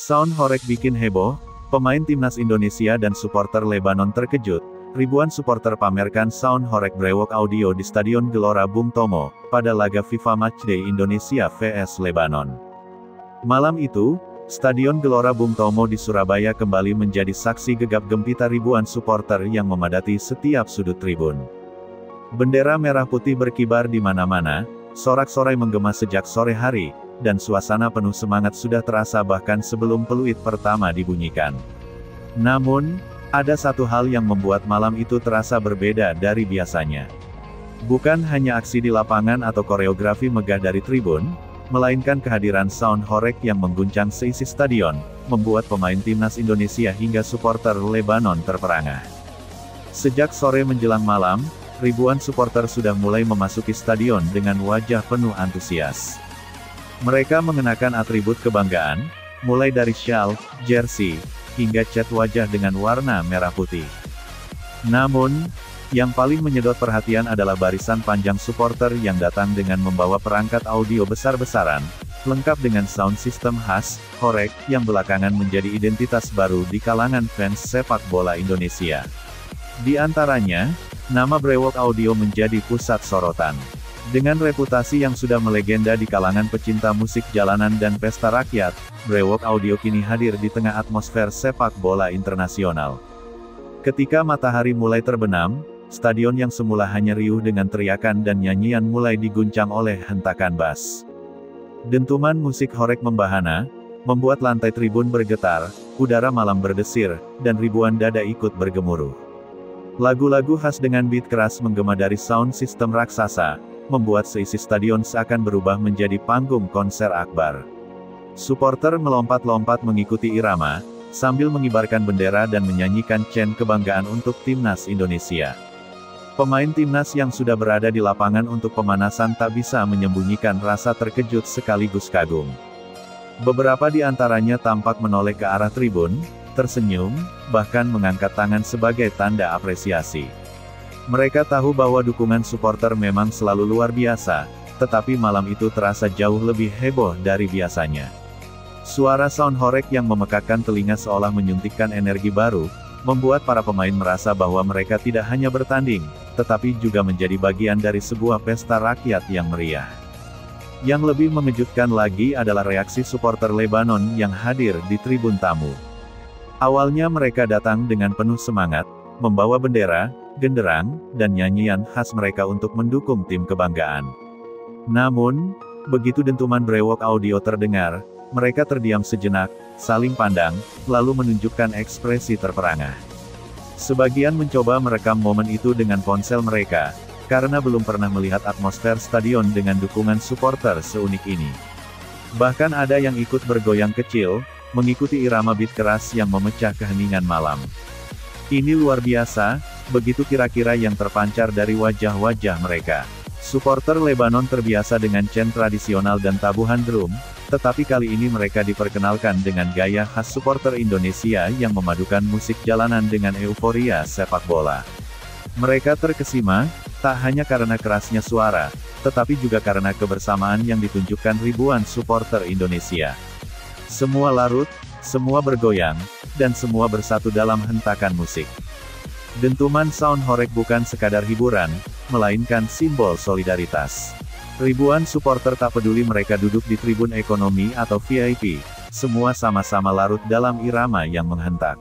Sound horeg bikin heboh, pemain timnas Indonesia dan supporter Lebanon terkejut. Ribuan supporter pamerkan sound horeg brewok audio di Stadion Gelora Bung Tomo, pada laga FIFA Matchday Indonesia vs Lebanon. Malam itu, Stadion Gelora Bung Tomo di Surabaya kembali menjadi saksi gegap gempita ribuan supporter yang memadati setiap sudut tribun. Bendera merah putih berkibar di mana-mana, sorak-sorai menggema sejak sore hari, dan suasana penuh semangat sudah terasa bahkan sebelum peluit pertama dibunyikan. Namun, ada satu hal yang membuat malam itu terasa berbeda dari biasanya. Bukan hanya aksi di lapangan atau koreografi megah dari tribun, melainkan kehadiran sound horeg yang mengguncang seisi stadion, membuat pemain timnas Indonesia hingga supporter Lebanon terperangah. Sejak sore menjelang malam, ribuan supporter sudah mulai memasuki stadion dengan wajah penuh antusias. Mereka mengenakan atribut kebanggaan, mulai dari syal, jersey, hingga cat wajah dengan warna merah putih. Namun, yang paling menyedot perhatian adalah barisan panjang supporter yang datang dengan membawa perangkat audio besar-besaran, lengkap dengan sound system khas, horeg, yang belakangan menjadi identitas baru di kalangan fans sepak bola Indonesia. Di antaranya, nama brewok audio menjadi pusat sorotan. Dengan reputasi yang sudah melegenda di kalangan pecinta musik jalanan dan pesta rakyat, brewok audio kini hadir di tengah atmosfer sepak bola internasional. Ketika matahari mulai terbenam, stadion yang semula hanya riuh dengan teriakan dan nyanyian mulai diguncang oleh hentakan bass. Dentuman musik horeg membahana, membuat lantai tribun bergetar, udara malam berdesir, dan ribuan dada ikut bergemuruh. Lagu-lagu khas dengan beat keras menggema dari sound system raksasa, membuat seisi stadion seakan berubah menjadi panggung konser akbar. Supporter melompat-lompat mengikuti irama, sambil mengibarkan bendera dan menyanyikan chant kebanggaan untuk timnas Indonesia. Pemain timnas yang sudah berada di lapangan untuk pemanasan tak bisa menyembunyikan rasa terkejut sekaligus kagum. Beberapa di antaranya tampak menoleh ke arah tribun, tersenyum, bahkan mengangkat tangan sebagai tanda apresiasi. Mereka tahu bahwa dukungan supporter memang selalu luar biasa, tetapi malam itu terasa jauh lebih heboh dari biasanya. Suara sound horeg yang memekakkan telinga seolah menyuntikkan energi baru, membuat para pemain merasa bahwa mereka tidak hanya bertanding, tetapi juga menjadi bagian dari sebuah pesta rakyat yang meriah. Yang lebih mengejutkan lagi adalah reaksi supporter Lebanon yang hadir di tribun tamu. Awalnya mereka datang dengan penuh semangat, membawa bendera, genderang, dan nyanyian khas mereka untuk mendukung tim kebanggaan. Namun, begitu dentuman brewok audio terdengar, mereka terdiam sejenak, saling pandang, lalu menunjukkan ekspresi terperangah. Sebagian mencoba merekam momen itu dengan ponsel mereka, karena belum pernah melihat atmosfer stadion dengan dukungan supporter seunik ini. Bahkan ada yang ikut bergoyang kecil, mengikuti irama beat keras yang memecah keheningan malam. Ini luar biasa, begitu kira-kira yang terpancar dari wajah-wajah mereka. Supporter Lebanon terbiasa dengan chant tradisional dan tabuhan drum, tetapi kali ini mereka diperkenalkan dengan gaya khas supporter Indonesia yang memadukan musik jalanan dengan euforia sepak bola. Mereka terkesima, tak hanya karena kerasnya suara, tetapi juga karena kebersamaan yang ditunjukkan ribuan supporter Indonesia. Semua larut, semua bergoyang, dan semua bersatu dalam hentakan musik. Dentuman sound horeg bukan sekadar hiburan, melainkan simbol solidaritas. Ribuan supporter tak peduli mereka duduk di tribun ekonomi atau VIP, semua sama-sama larut dalam irama yang menghentak.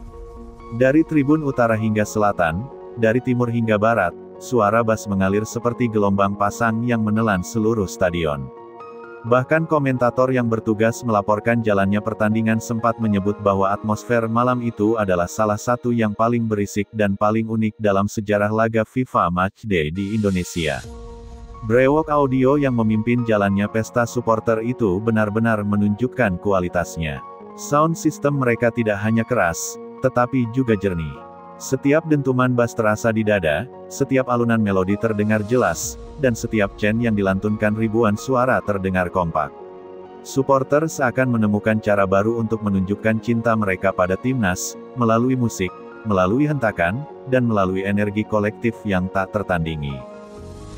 Dari tribun utara hingga selatan, dari timur hingga barat, suara bass mengalir seperti gelombang pasang yang menelan seluruh stadion. Bahkan komentator yang bertugas melaporkan jalannya pertandingan sempat menyebut bahwa atmosfer malam itu adalah salah satu yang paling berisik dan paling unik dalam sejarah laga FIFA Matchday di Indonesia. Brewok audio yang memimpin jalannya pesta supporter itu benar-benar menunjukkan kualitasnya. Sound system mereka tidak hanya keras, tetapi juga jernih. Setiap dentuman bass terasa di dada, setiap alunan melodi terdengar jelas, dan setiap chant yang dilantunkan ribuan suara terdengar kompak. Supporter seakan menemukan cara baru untuk menunjukkan cinta mereka pada timnas, melalui musik, melalui hentakan, dan melalui energi kolektif yang tak tertandingi.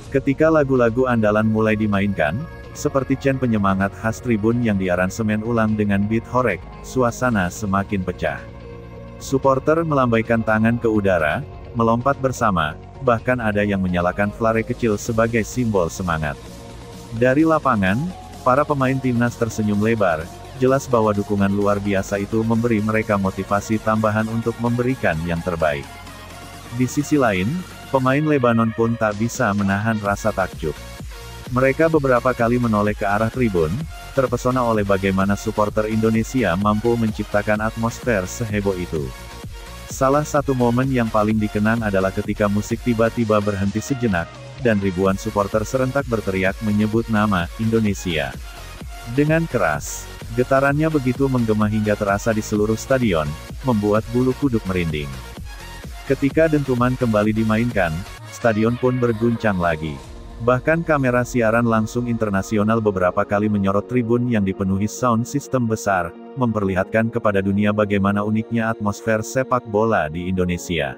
Ketika lagu-lagu andalan mulai dimainkan, Seperti chant penyemangat khas tribun yang diaransemen ulang dengan beat horeg, suasana semakin pecah. Supporter melambaikan tangan ke udara, melompat bersama, bahkan ada yang menyalakan flare kecil sebagai simbol semangat. Dari lapangan, para pemain timnas tersenyum lebar, jelas bahwa dukungan luar biasa itu memberi mereka motivasi tambahan untuk memberikan yang terbaik. Di sisi lain, pemain Lebanon pun tak bisa menahan rasa takjub. Mereka beberapa kali menoleh ke arah tribun, terpesona oleh bagaimana supporter Indonesia mampu menciptakan atmosfer seheboh itu. Salah satu momen yang paling dikenang adalah ketika musik tiba-tiba berhenti sejenak, dan ribuan supporter serentak berteriak menyebut nama Indonesia. Dengan keras, getarannya begitu menggema hingga terasa di seluruh stadion, membuat bulu kuduk merinding. Ketika dentuman kembali dimainkan, stadion pun berguncang lagi. Bahkan kamera siaran langsung internasional beberapa kali menyorot tribun yang dipenuhi sound system besar, memperlihatkan kepada dunia bagaimana uniknya atmosfer sepak bola di Indonesia.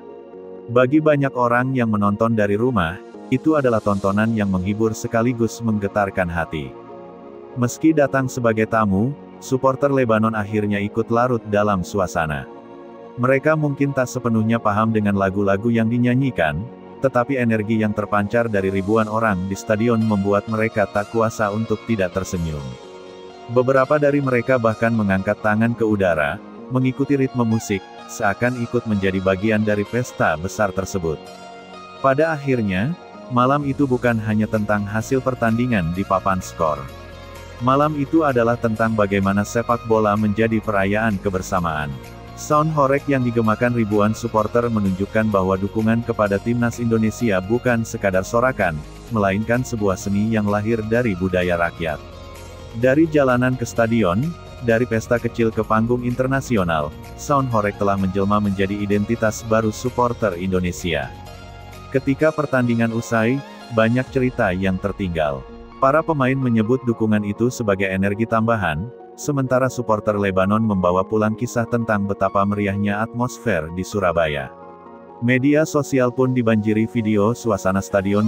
Bagi banyak orang yang menonton dari rumah, itu adalah tontonan yang menghibur sekaligus menggetarkan hati. Meski datang sebagai tamu, supporter Lebanon akhirnya ikut larut dalam suasana. Mereka mungkin tak sepenuhnya paham dengan lagu-lagu yang dinyanyikan, tetapi energi yang terpancar dari ribuan orang di stadion membuat mereka tak kuasa untuk tidak tersenyum. Beberapa dari mereka bahkan mengangkat tangan ke udara, mengikuti ritme musik, seakan ikut menjadi bagian dari pesta besar tersebut. Pada akhirnya, malam itu bukan hanya tentang hasil pertandingan di papan skor. Malam itu adalah tentang bagaimana sepak bola menjadi perayaan kebersamaan. Sound horeg yang digemakan ribuan supporter menunjukkan bahwa dukungan kepada timnas Indonesia bukan sekadar sorakan, melainkan sebuah seni yang lahir dari budaya rakyat. Dari jalanan ke stadion, dari pesta kecil ke panggung internasional, sound horeg telah menjelma menjadi identitas baru supporter Indonesia. Ketika pertandingan usai, banyak cerita yang tertinggal. Para pemain menyebut dukungan itu sebagai energi tambahan, sementara supporter Lebanon membawa pulang kisah tentang betapa meriahnya atmosfer di Surabaya. Media sosial pun dibanjiri video suasana stadion